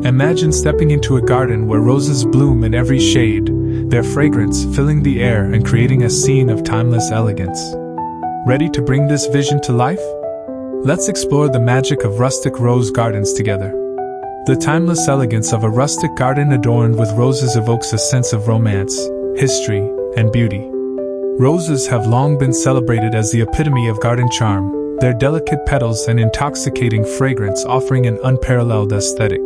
Imagine stepping into a garden where roses bloom in every shade, their fragrance filling the air and creating a scene of timeless elegance. Ready to bring this vision to life? Let's explore the magic of rustic rose gardens together. The timeless elegance of a rustic garden adorned with roses evokes a sense of romance, history, and beauty. Roses have long been celebrated as the epitome of garden charm, their delicate petals and intoxicating fragrance offering an unparalleled aesthetic.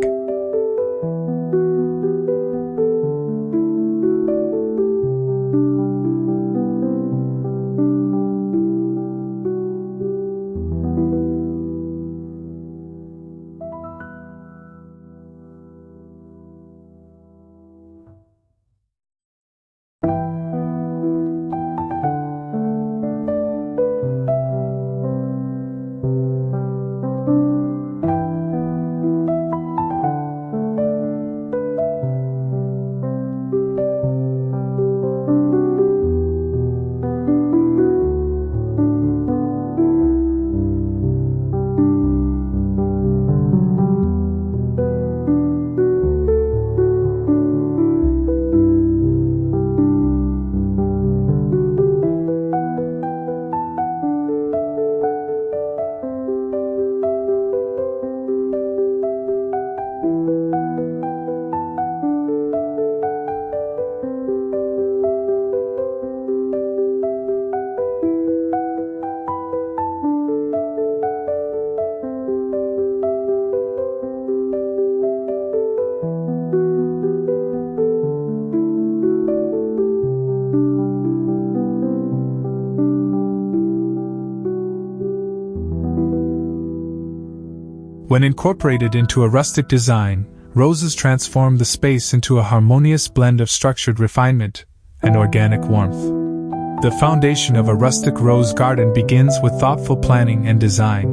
When incorporated into a rustic design, roses transform the space into a harmonious blend of structured refinement and organic warmth. The foundation of a rustic rose garden begins with thoughtful planning and design.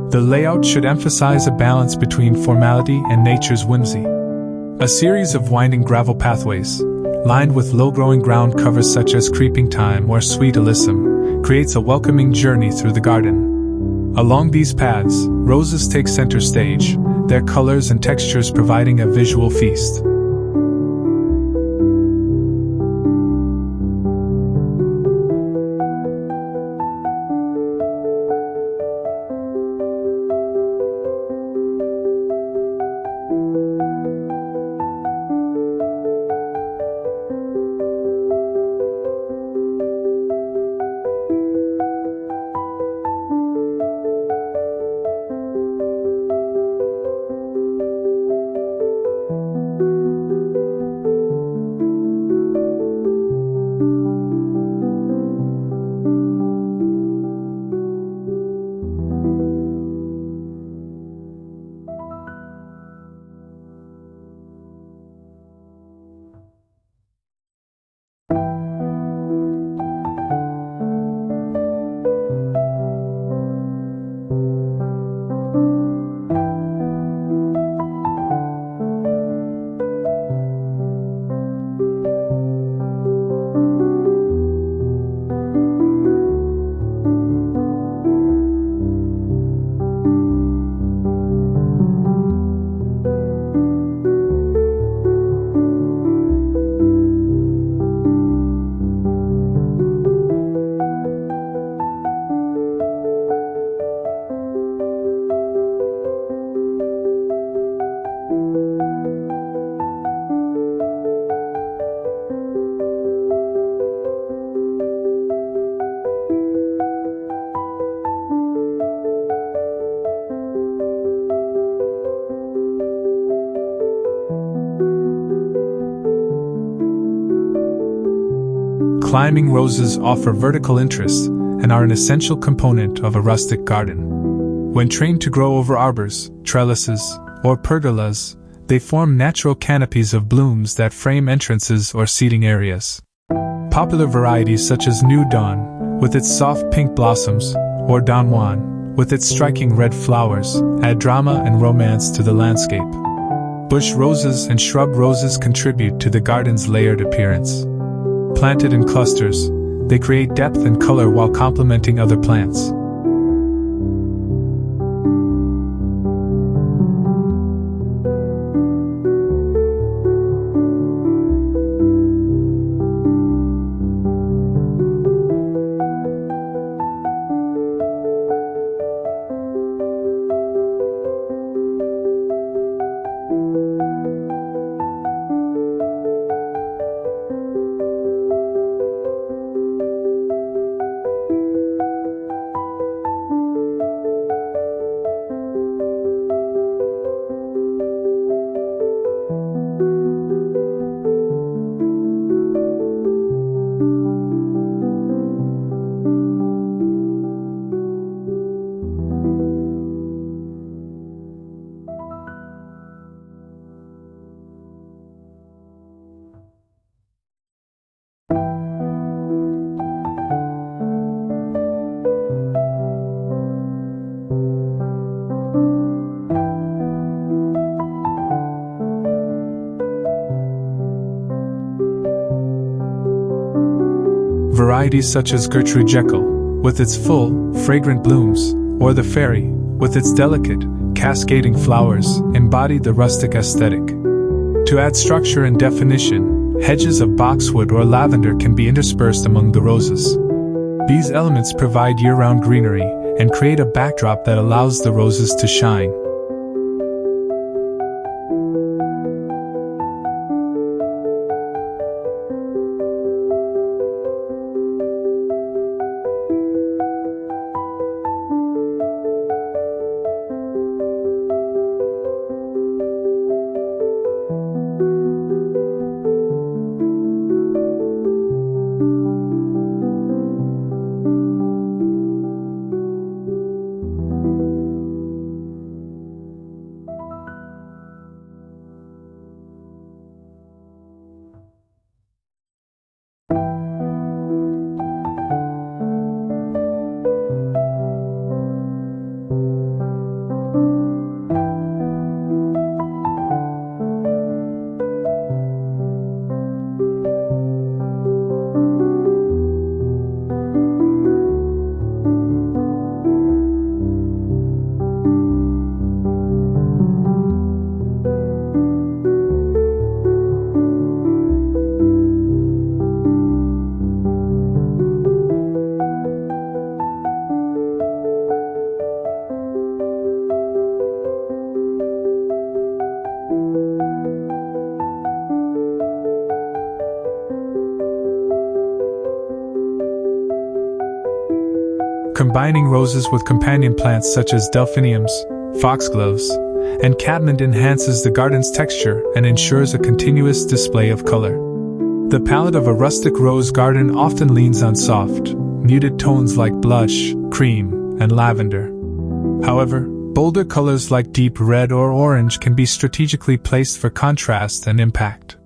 The layout should emphasize a balance between formality and nature's whimsy. A series of winding gravel pathways, lined with low-growing ground covers such as creeping thyme or sweet alyssum, creates a welcoming journey through the garden. Along these paths, roses take center stage, their colors and textures providing a visual feast. Climbing roses offer vertical interest and are an essential component of a rustic garden. When trained to grow over arbors, trellises, or pergolas, they form natural canopies of blooms that frame entrances or seating areas. Popular varieties such as New Dawn, with its soft pink blossoms, or Don Juan, with its striking red flowers, add drama and romance to the landscape. Bush roses and shrub roses contribute to the garden's layered appearance. Planted in clusters, they create depth and color while complementing other plants. Varieties such as Gertrude Jekyll, with its full, fragrant blooms, or the fairy, with its delicate, cascading flowers, embody the rustic aesthetic. To add structure and definition, hedges of boxwood or lavender can be interspersed among the roses. These elements provide year-round greenery and create a backdrop that allows the roses to shine. Combining roses with companion plants such as delphiniums, foxgloves, and catmint enhances the garden's texture and ensures a continuous display of color. The palette of a rustic rose garden often leans on soft, muted tones like blush, cream, and lavender. However, bolder colors like deep red or orange can be strategically placed for contrast and impact.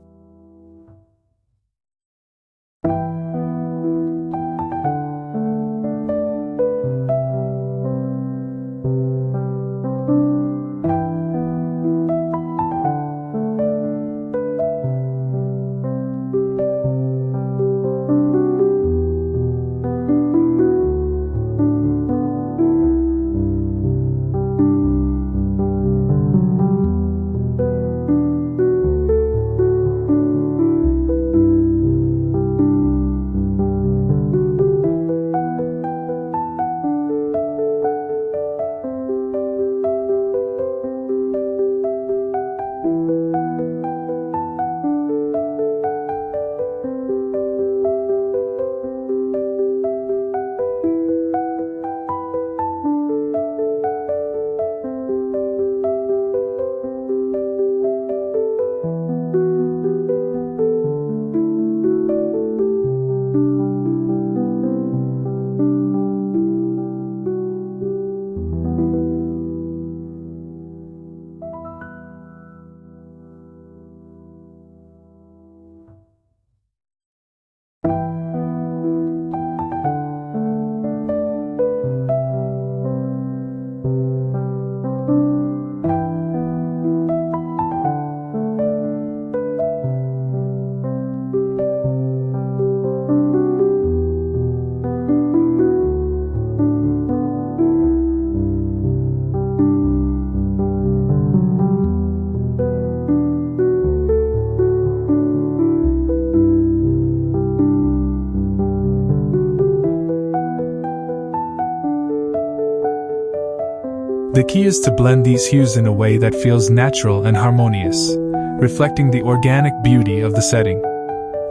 The key is to blend these hues in a way that feels natural and harmonious, reflecting the organic beauty of the setting.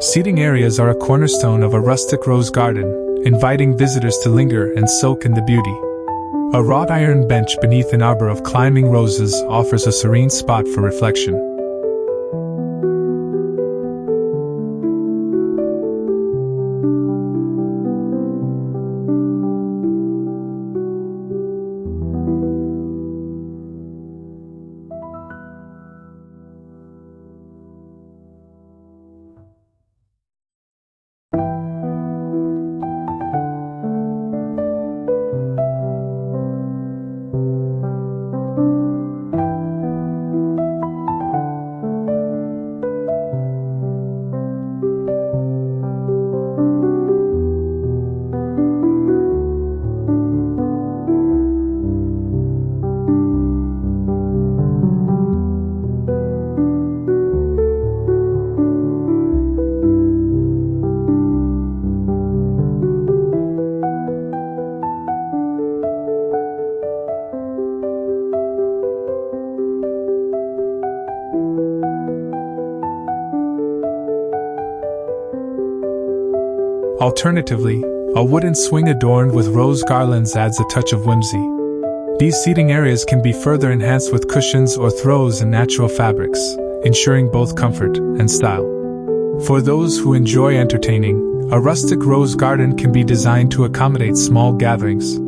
Seating areas are a cornerstone of a rustic rose garden, inviting visitors to linger and soak in the beauty. A wrought iron bench beneath an arbor of climbing roses offers a serene spot for reflection. Alternatively, a wooden swing adorned with rose garlands adds a touch of whimsy. These seating areas can be further enhanced with cushions or throws in natural fabrics, ensuring both comfort and style. For those who enjoy entertaining, a rustic rose garden can be designed to accommodate small gatherings.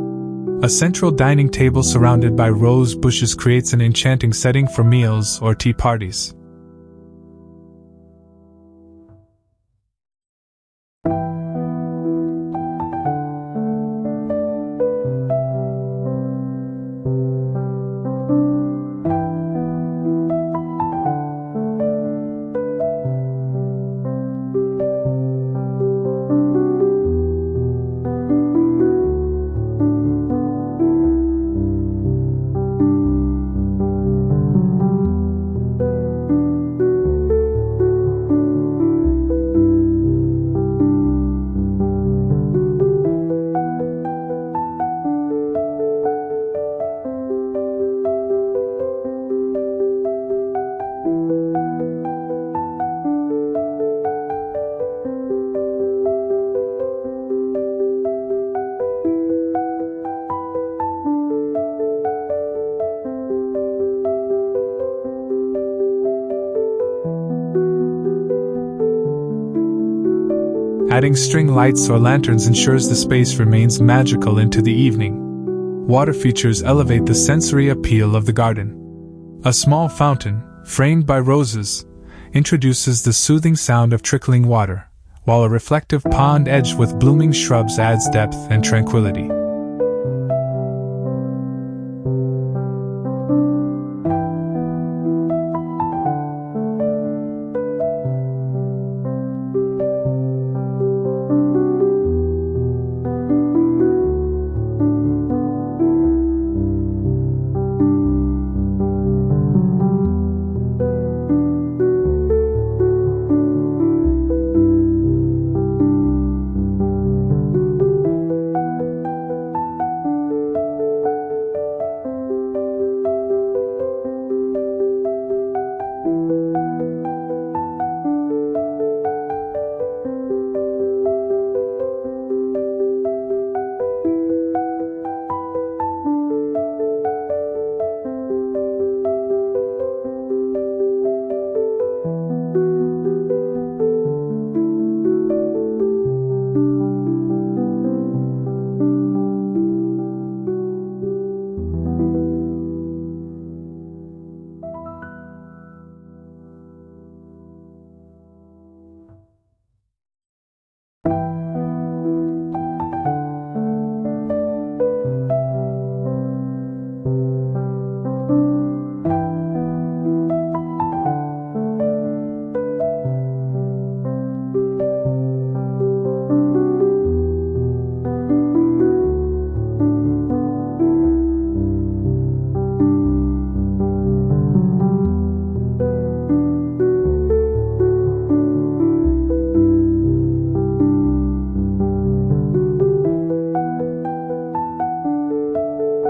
A central dining table surrounded by rose bushes creates an enchanting setting for meals or tea parties. Adding string lights or lanterns ensures the space remains magical into the evening. Water features elevate the sensory appeal of the garden. A small fountain, framed by roses, introduces the soothing sound of trickling water, while a reflective pond edged with blooming shrubs adds depth and tranquility.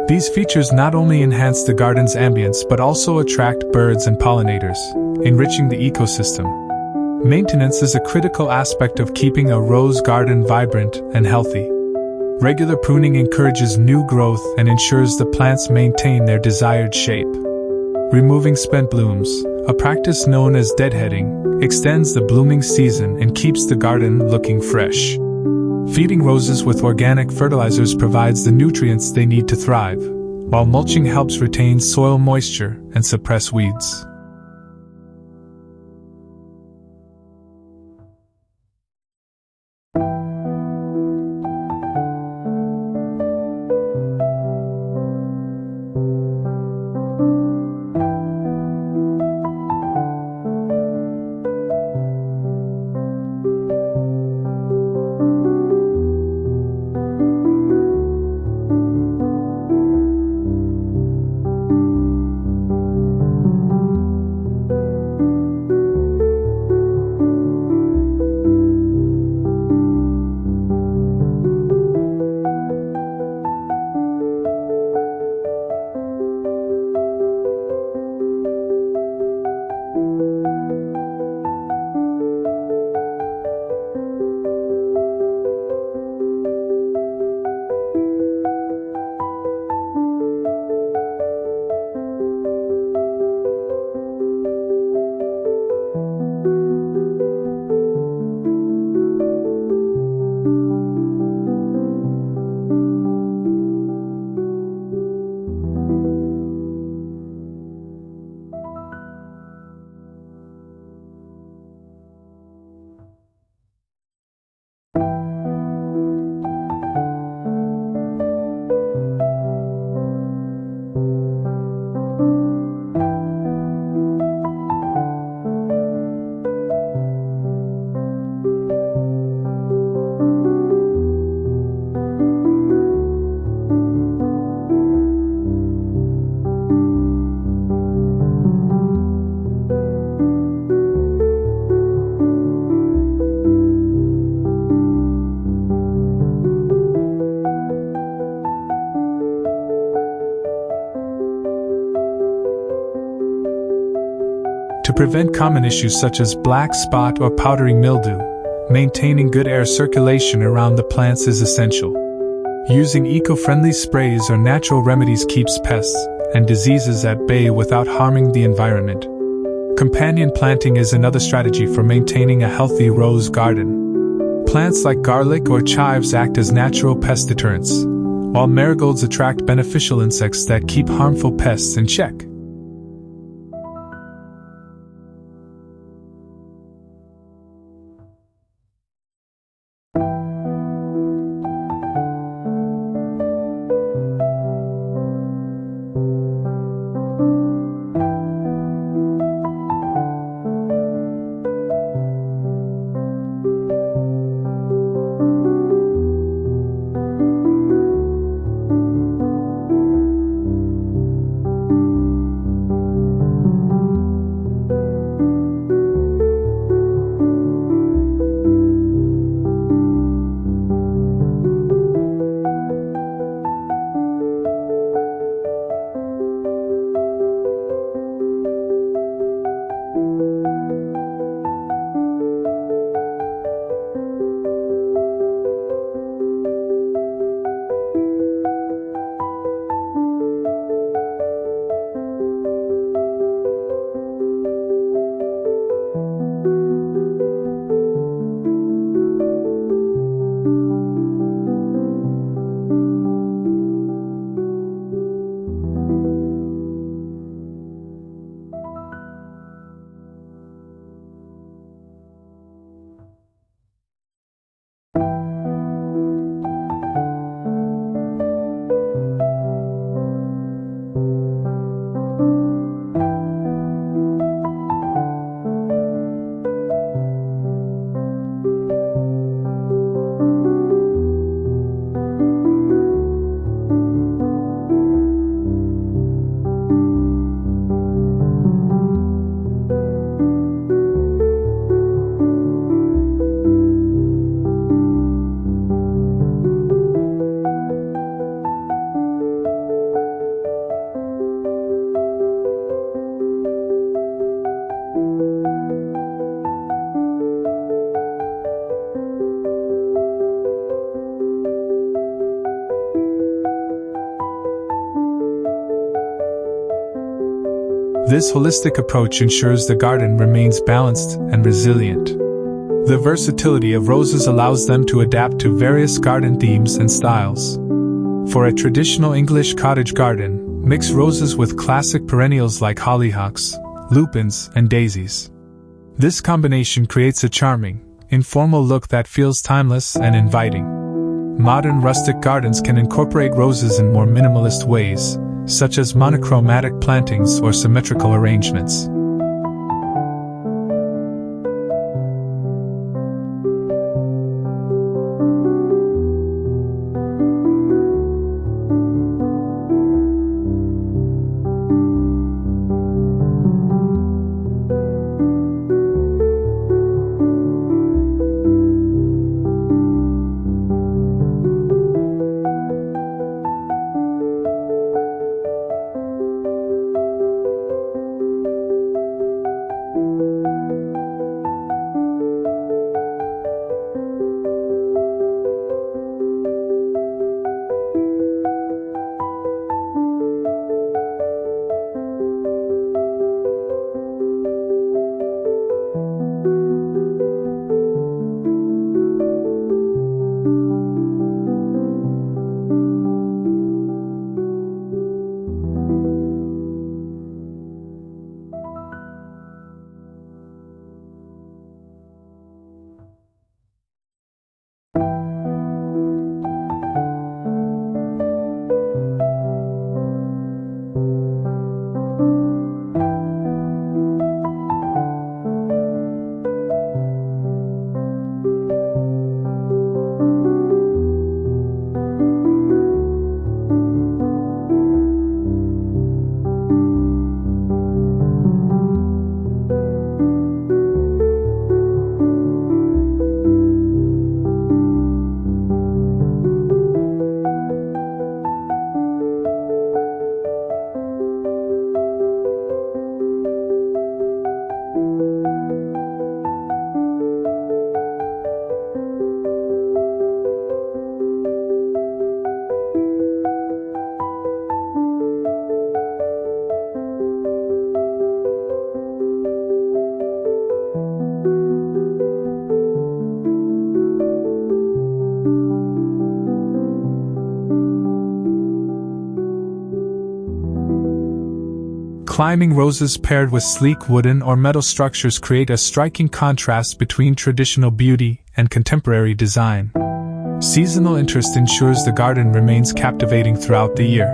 These features not only enhance the garden's ambience but also attract birds and pollinators, enriching the ecosystem. Maintenance is a critical aspect of keeping a rose garden vibrant and healthy. Regular pruning encourages new growth and ensures the plants maintain their desired shape. Removing spent blooms, a practice known as deadheading, extends the blooming season and keeps the garden looking fresh. Feeding roses with organic fertilizers provides the nutrients they need to thrive, while mulching helps retain soil moisture and suppress weeds. prevent common issues such as black spot or powdery mildew, maintaining good air circulation around the plants is essential. Using eco-friendly sprays or natural remedies keeps pests and diseases at bay without harming the environment. Companion planting is another strategy for maintaining a healthy rose garden. Plants like garlic or chives act as natural pest deterrents, while marigolds attract beneficial insects that keep harmful pests in check. This holistic approach ensures the garden remains balanced and resilient. The versatility of roses allows them to adapt to various garden themes and styles. For a traditional English cottage garden, mix roses with classic perennials like hollyhocks, lupins, and daisies. This combination creates a charming, informal look that feels timeless and inviting. Modern rustic gardens can incorporate roses in more minimalist ways, such as monochromatic plantings or symmetrical arrangements. Climbing roses paired with sleek wooden or metal structures create a striking contrast between traditional beauty and contemporary design. Seasonal interest ensures the garden remains captivating throughout the year.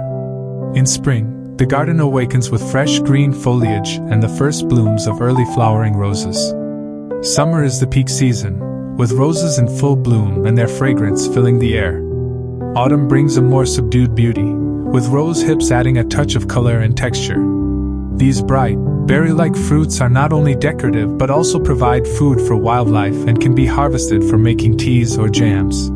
In spring, the garden awakens with fresh green foliage and the first blooms of early flowering roses. Summer is the peak season, with roses in full bloom and their fragrance filling the air. Autumn brings a more subdued beauty, with rose hips adding a touch of color and texture. These bright, berry-like fruits are not only decorative but also provide food for wildlife and can be harvested for making teas or jams.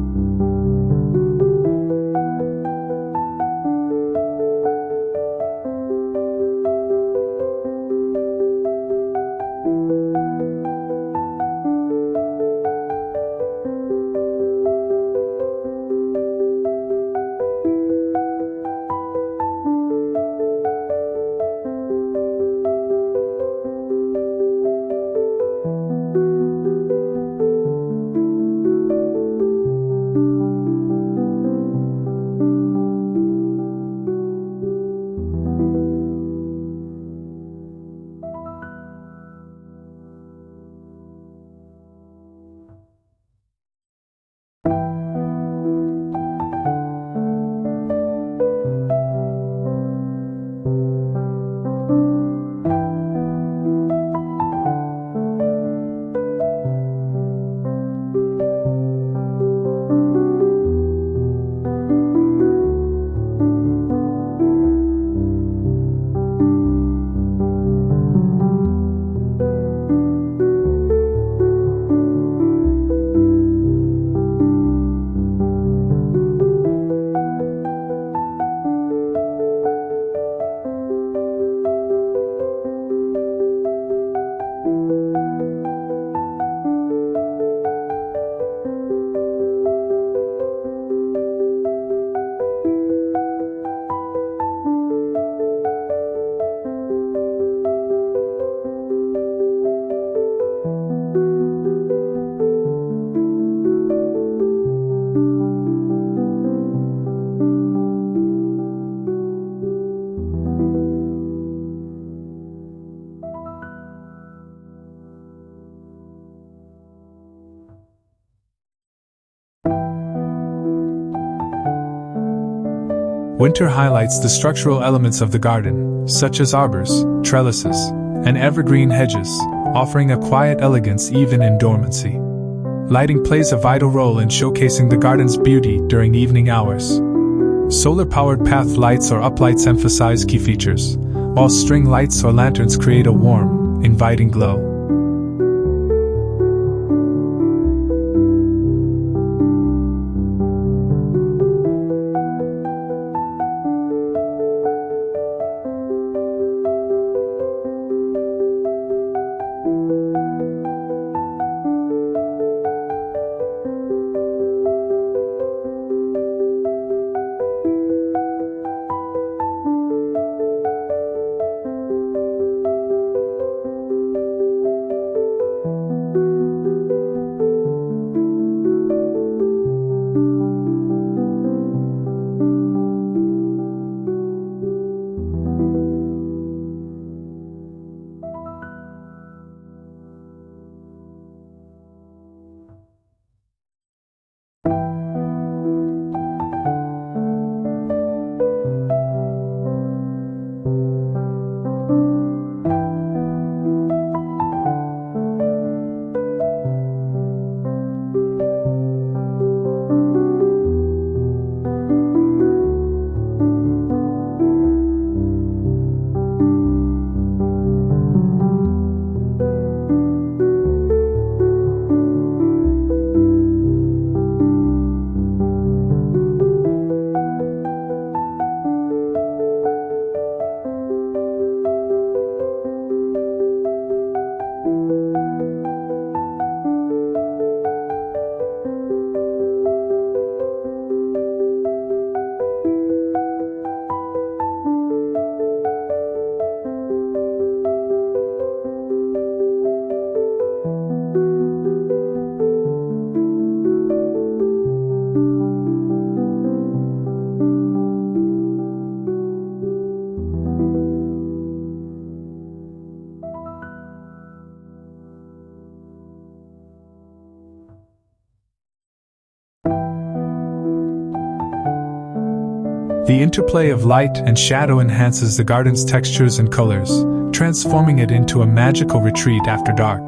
Winter highlights the structural elements of the garden, such as arbors, trellises, and evergreen hedges, offering a quiet elegance even in dormancy. Lighting plays a vital role in showcasing the garden's beauty during evening hours. Solar-powered path lights or uplights emphasize key features, while string lights or lanterns create a warm, inviting glow. The interplay of light and shadow enhances the garden's textures and colors, transforming it into a magical retreat after dark.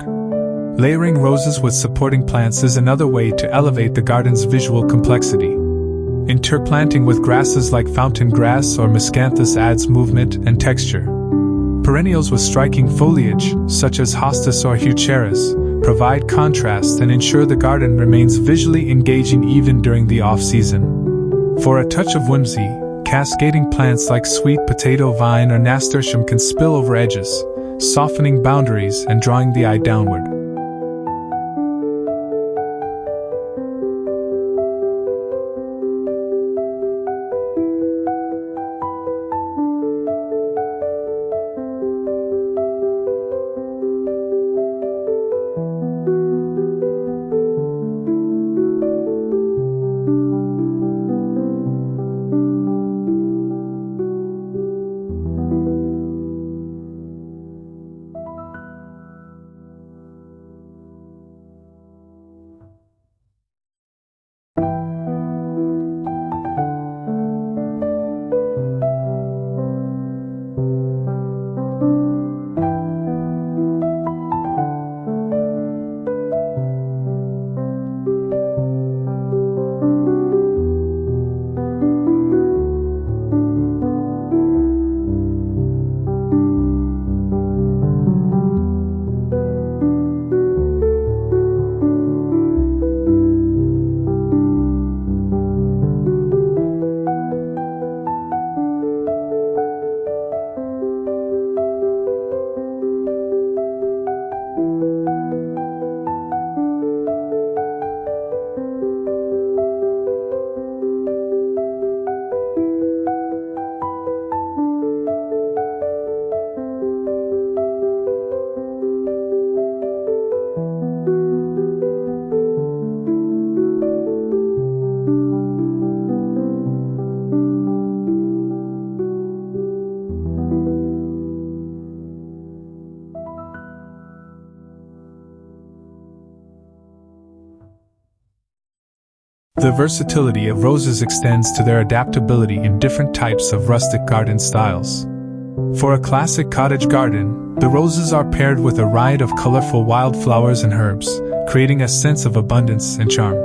Layering roses with supporting plants is another way to elevate the garden's visual complexity. Interplanting with grasses like fountain grass or miscanthus adds movement and texture. Perennials with striking foliage, such as hostas or heucheras, provide contrast and ensure the garden remains visually engaging even during the off-season. For a touch of whimsy, cascading plants like sweet potato vine or nasturtium can spill over edges, softening boundaries and drawing the eye downward. The versatility of roses extends to their adaptability in different types of rustic garden styles. For a classic cottage garden, the roses are paired with a riot of colorful wildflowers and herbs, creating a sense of abundance and charm.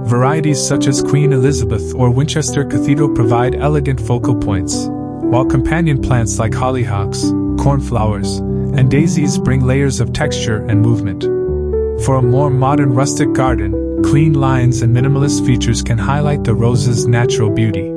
Varieties such as Queen Elizabeth or Winchester Cathedral provide elegant focal points, while companion plants like hollyhocks, cornflowers, and daisies bring layers of texture and movement. For a more modern rustic garden, clean lines and minimalist features can highlight the rose's natural beauty.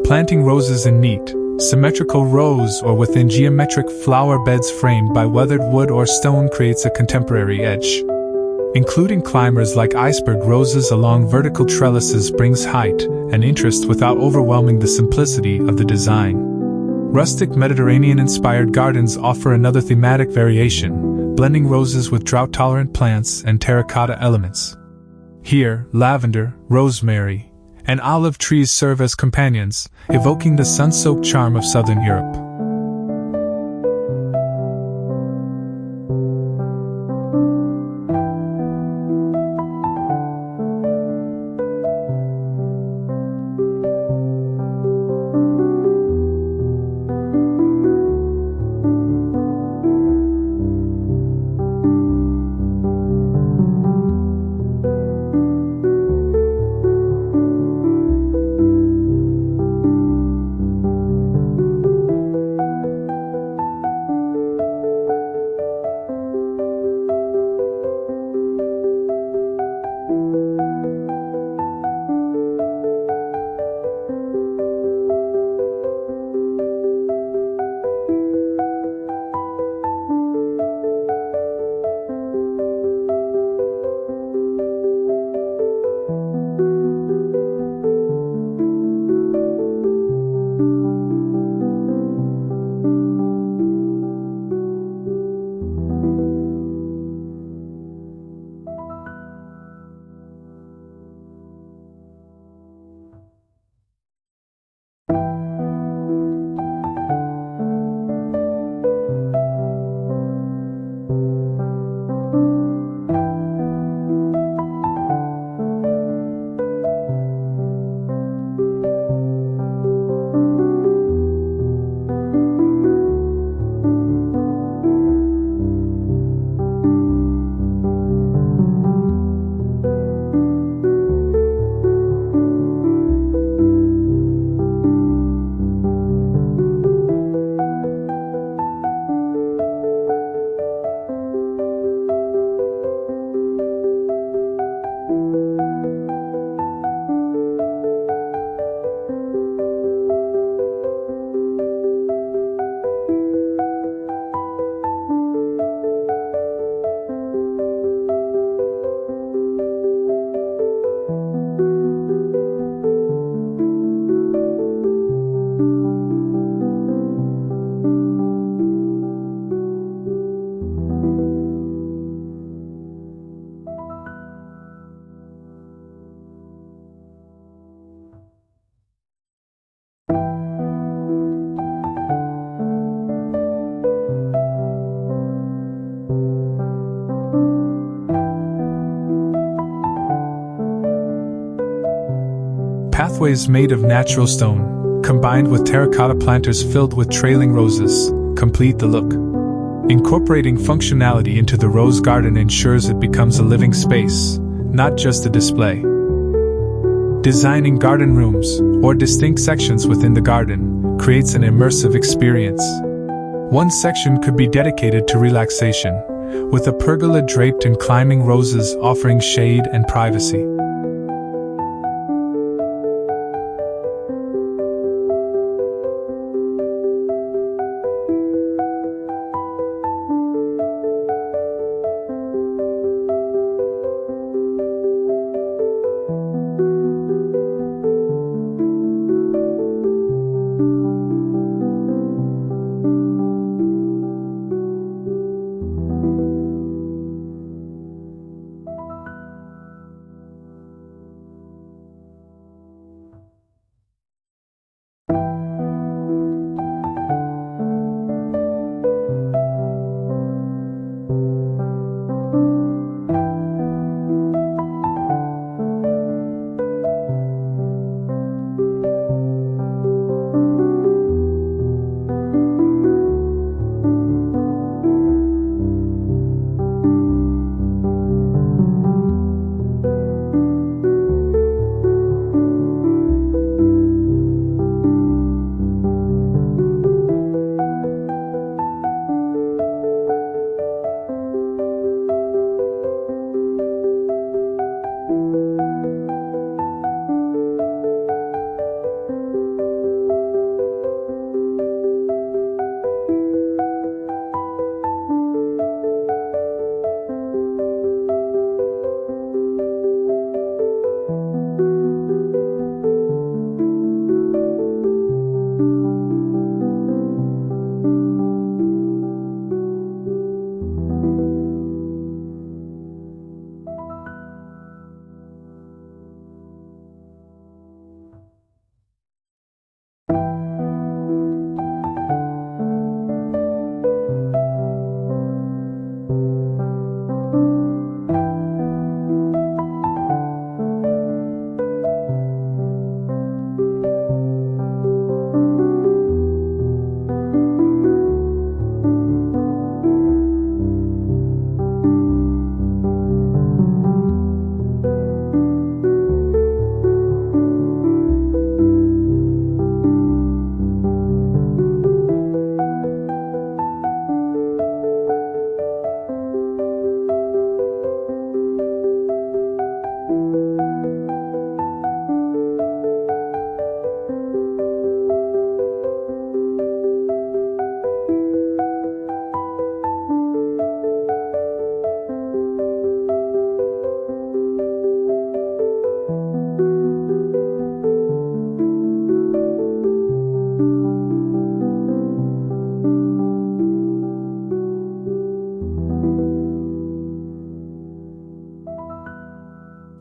planting roses in neat, symmetrical rows or within geometric flower beds framed by weathered wood or stone creates a contemporary edge. Including climbers like iceberg roses along vertical trellises brings height and interest without overwhelming the simplicity of the design. Rustic Mediterranean-inspired gardens offer another thematic variation, blending roses with drought-tolerant plants and terracotta elements. Here, lavender, rosemary, and olive trees serve as companions, evoking the sun-soaked charm of southern Europe. Pathways made of natural stone, combined with terracotta planters filled with trailing roses, complete the look. Incorporating functionality into the rose garden ensures it becomes a living space, not just a display. Designing garden rooms, or distinct sections within the garden, creates an immersive experience. One section could be dedicated to relaxation, with a pergola draped in climbing roses offering shade and privacy.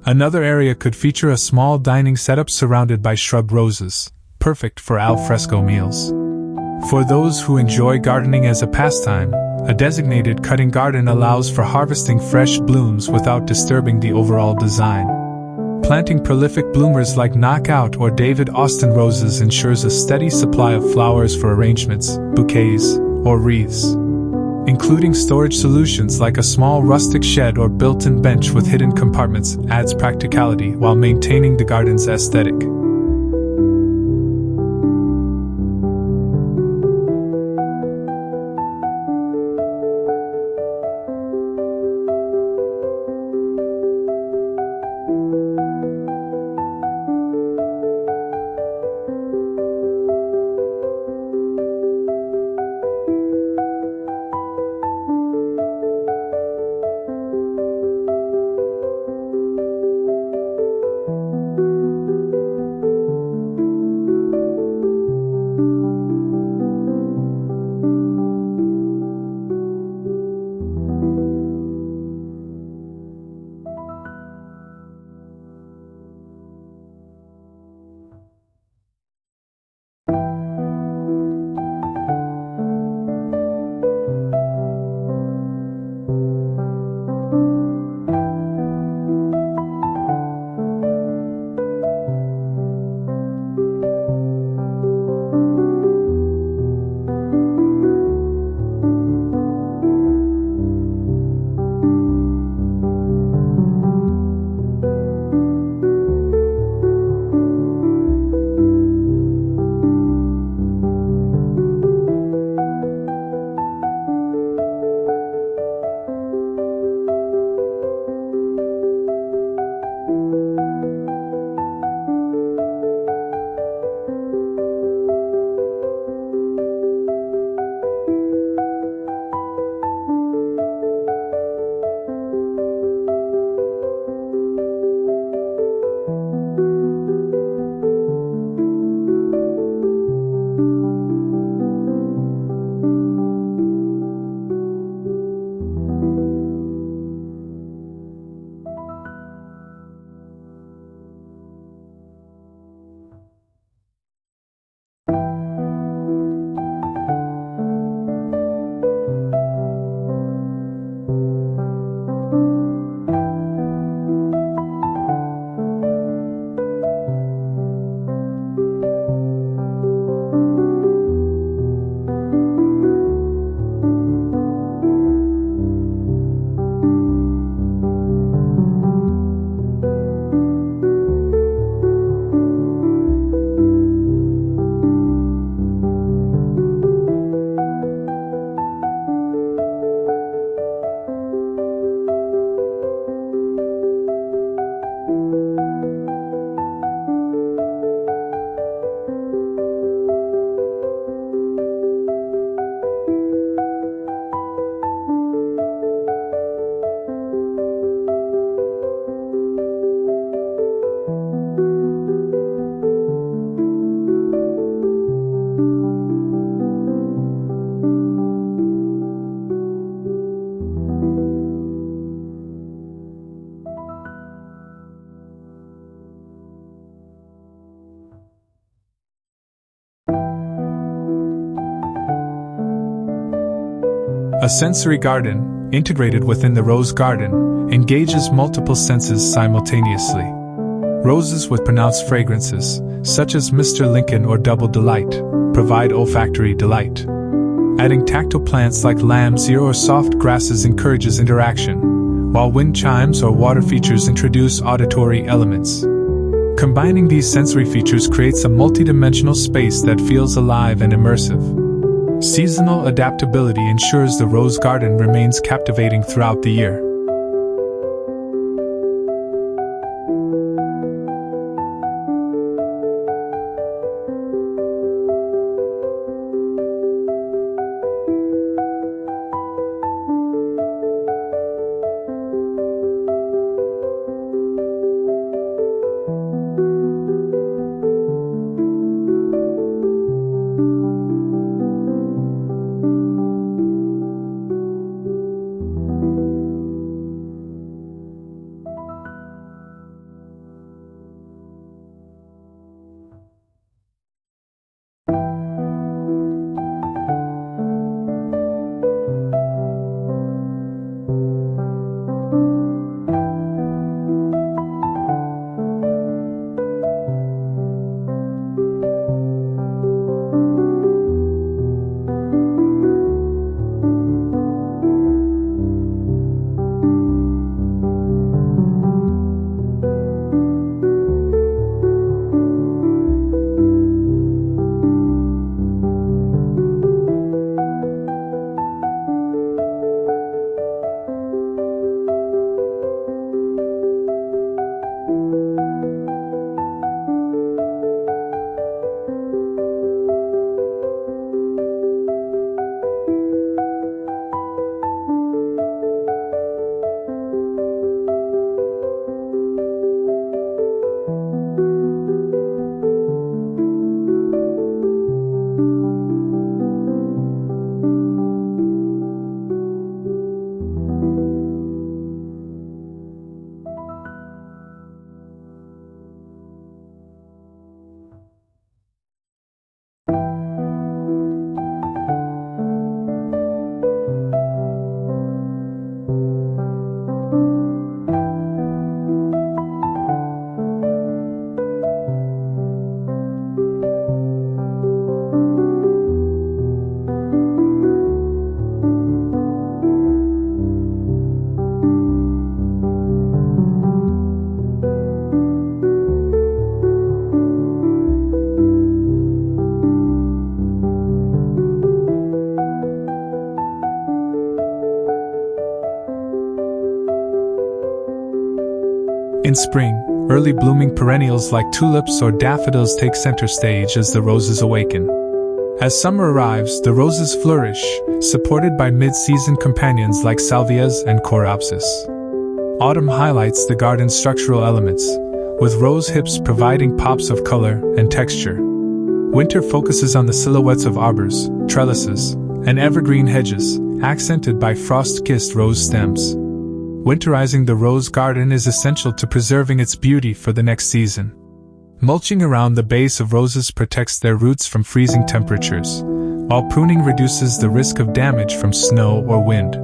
Another area could feature a small dining setup surrounded by shrub roses, perfect for al fresco meals. For those who enjoy gardening as a pastime, a designated cutting garden allows for harvesting fresh blooms without disturbing the overall design. Planting prolific bloomers like Knockout or David Austin roses ensures a steady supply of flowers for arrangements, bouquets, or wreaths. Including storage solutions like a small rustic shed or built-in bench with hidden compartments adds practicality while maintaining the garden's aesthetic. A sensory garden, integrated within the rose garden, engages multiple senses simultaneously. Roses with pronounced fragrances, such as Mr. Lincoln or Double Delight, provide olfactory delight. Adding tactile plants like lamb's ear or soft grasses encourages interaction, while wind chimes or water features introduce auditory elements. Combining these sensory features creates a multidimensional space that feels alive and immersive. Seasonal adaptability ensures the rose garden remains captivating throughout the year. In spring, early blooming perennials like tulips or daffodils take center stage as the roses awaken. As summer arrives, the roses flourish, supported by mid-season companions like salvias and coreopsis. Autumn highlights the garden's structural elements, with rose hips providing pops of color and texture. Winter focuses on the silhouettes of arbors, trellises, and evergreen hedges, accented by frost-kissed rose stems. Winterizing the rose garden is essential to preserving its beauty for the next season. Mulching around the base of roses protects their roots from freezing temperatures, while pruning reduces the risk of damage from snow or wind.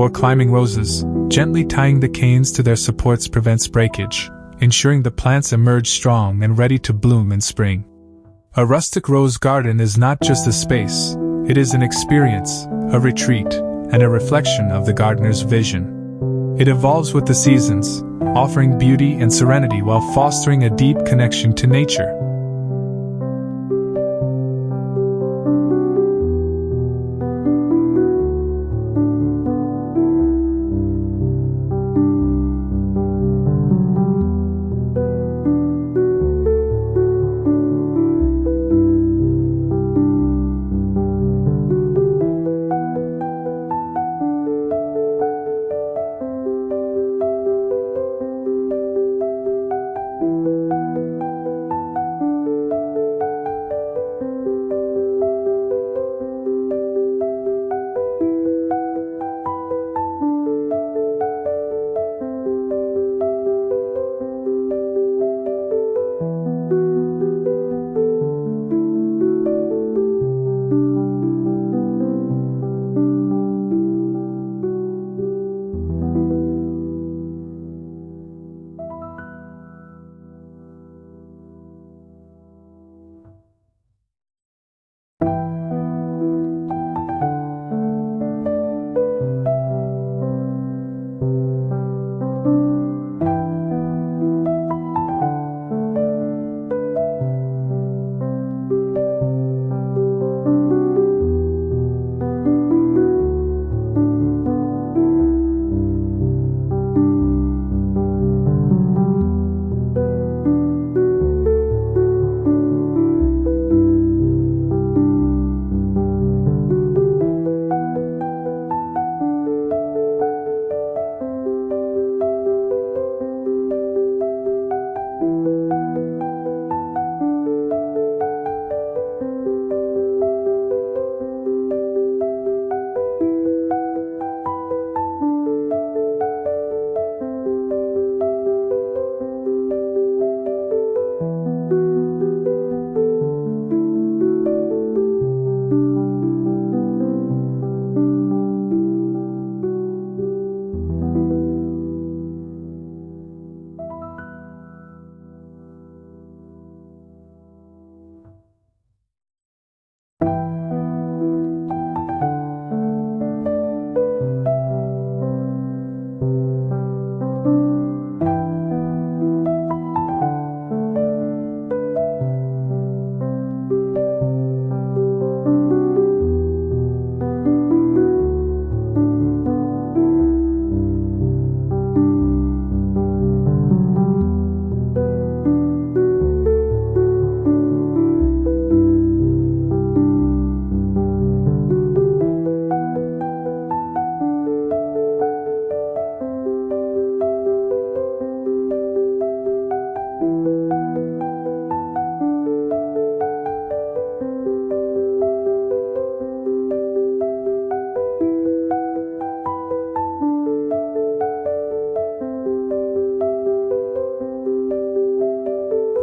For climbing roses, gently tying the canes to their supports prevents breakage, ensuring the plants emerge strong and ready to bloom in spring. A rustic rose garden is not just a space, it is an experience, a retreat, and a reflection of the gardener's vision. It evolves with the seasons, offering beauty and serenity while fostering a deep connection to nature.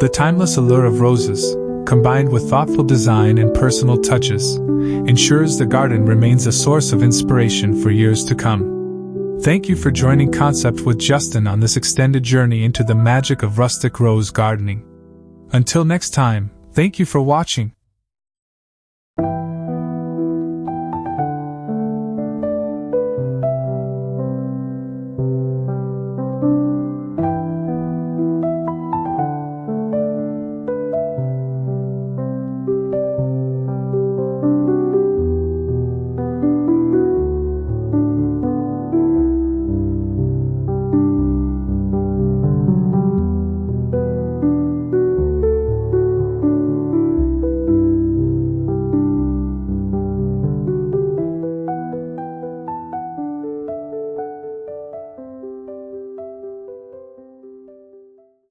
The timeless allure of roses, combined with thoughtful design and personal touches, ensures the garden remains a source of inspiration for years to come. Thank you for joining Concept with Justin on this extended journey into the magic of rustic rose gardening. Until next time, thank you for watching.